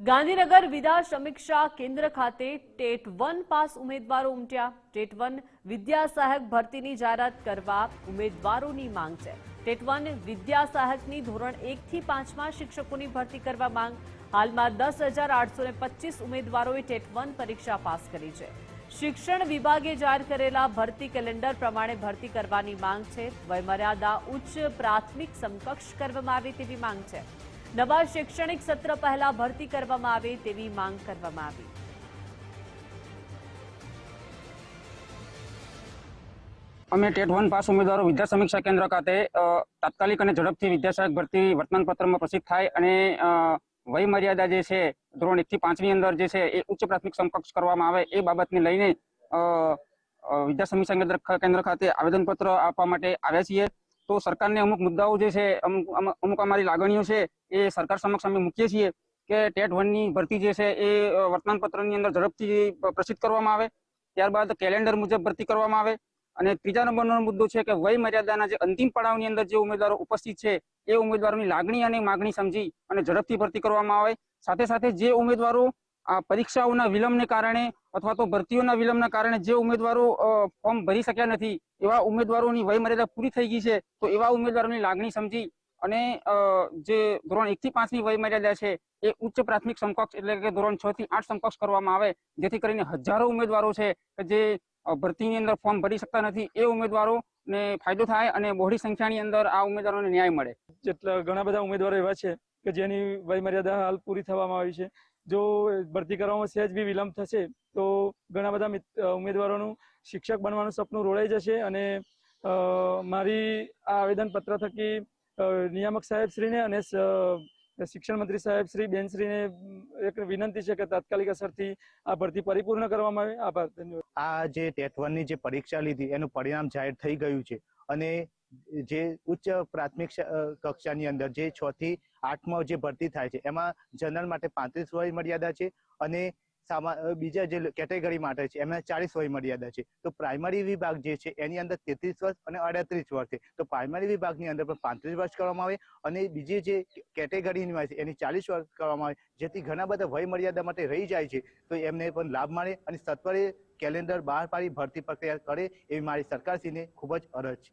ગાંધીનગર વિદ્યા સમીક્ષા કેન્દ્ર ખાતે ટેટ 1 પાસ ઉમેદવારો ઉમટ્યા। ટેટ 1 વિદ્યા સહાયક ભરતીની જાહેરાત કરવા ઉમેદવારોની માંગ છે। ટેટ 1 વિદ્યા સહાયકની ધોરણ 1 થી 5માં શિક્ષકોની ભરતી કરવા માંગ। હાલમાં 10,825 ઉમેદવારોએ ટેટ 1 પરીક્ષા પાસ કરી છે। શિક્ષણ વિભાગે જાહેર કરેલા ભરતી કેલેન્ડર પ્રમાણે ભરતી કરવાની માંગ છે। વયમર્યાદા ઉચ્ચ પ્રાથમિક સમકક્ષ કરવામાં આવે તેવી માંગ છે। નવા શૈક્ષણિક સત્ર પહેલા ભરતી કરવામાં આવે તેવી માંગ કરવામાં આવી। અમે ટેટ 1 પાસ ઉમેદવારો વિદ્યા સમીક્ષા કેન્દ્ર ખાતે તાત્કાલિક અને ઝડપથી વિદ્યા સહાયક ભરતી વર્તમાનપત્રમાં પ્રસિદ્ધ થાય અને વય મર્યાદા જે છે ધોરણ 1 થી 5ની અંદર જે છે એ ઉચ્ચ પ્રાથમિક સમકક્ષ કરવામાં આવે એ બાબતને લઈને વિદ્યા સમીક્ષા કેન્દ્ર ખાતે આવેદનપત્ર આપવા માટે આવ્યા છીએ। તો સરકારને અમુક મુદ્દાઓ જે છે અમુક અમારી લાગણીઓ છે એ સરકાર સમક્ષ અમે મૂકીએ છીએ કે ટેટ 1ની ભરતી જે છે એ વર્તમાનપત્રની અંદર ઝડપથી પ્રસિદ્ધ કરવામાં આવે, ત્યારબાદ કેલેન્ડર મુજબ ભરતી કરવામાં આવે। અને ત્રીજા નંબરનો મુદ્દો છે કે વય મર્યાદાના જે અંતિમ પડાવની અંદર જે ઉમેદવારો ઉપસ્થિત છે એ ઉમેદવારોની લાગણી અને માગણી સમજી અને ઝડપથી ભરતી કરવામાં આવે। સાથે સાથે જે ઉમેદવારો આ પરીક્ષાઓના વિલંબને કારણે અથવા તો ભરતીઓના વિલંબના કારણે જે ઉમેદવારો ફોર્મ ભરી શક્યા નથી એવા ઉમેદવારોની વય મર્યાદા પૂરી થઈ ગઈ છે તો એવા ઉમેદવારોની લાગણી સમજી અને જે ધોરણ 1 થી 5ની વય મર્યાદા છે એ ઉચ્ચ પ્રાથમિક સમકક્ષ એટલે કે ધોરણ 6 થી 8 સમકક્ષ કરવામાં આવે, જેથી કરીને હજારો ઉમેદવારો છે કે જે ભરતીની અંદર ફોર્મ ભરી શકતા નથી એ ઉમેદવારોને ફાયદો થાય અને બહોળી સંખ્યાની અંદર આ ઉમેદવારોને ન્યાય મળે। જેટલા ઘણા બધા ઉમેદવારો એવા છે કે જેની વય મર્યાદા હાલ પૂરી થવામાં આવી છે। જો ભરતી કરવામાં સહેજ બી વિલંબ થશે તો ઘણા બધા ઉમેદવારોનું શિક્ષક બનવાનું સપનું રોળાઈ જશે। અને મારી આ આવેદનપત્ર થકી નિયામક સાહેબશ્રીને અને શિક્ષણ મંત્રી સાહેબ શ્રી બેનશ્રીને એક વિનંતી છે કે તાત્કાલિક અસરથી આ ભરતી પરિપૂર્ણ કરવામાં આવે। આભાર, ધન્યવાદ। આ જે ટેટ 1ની જે પરીક્ષા લીધી એનું પરિણામ જાહેર થઈ ગયું છે અને જે ઉચ્ચ પ્રાથમિક કક્ષાની અંદર જે 6 થી 8માં જે ભરતી થાય છે એમાં જનરલ માટે 35 વય મર્યાદા છે અને બીજા જે કેટેગરી માટે છે એમાં 40 વય મર્યાદા છે। તો પ્રાઇમરી વિભાગ જે છે એની અંદર 33 વર્ષ અને 38 વર્ષ છે, તો પ્રાઇમરી વિભાગની અંદર પણ 35 વર્ષ કરવામાં આવે અને બીજી જે કેટેગરીની હોય છે એની 40 વર્ષ કરવામાં આવે, જેથી ઘણા બધા વય મર્યાદા માટે રહી જાય છે તો એમને પણ લાભ મળે અને સત્વરે કેલેન્ડર બહાર પાડી ભરતી પ્રક્રિયા કરે એવી મારી સરકારશ્રીને ખૂબ જ અરજ છે।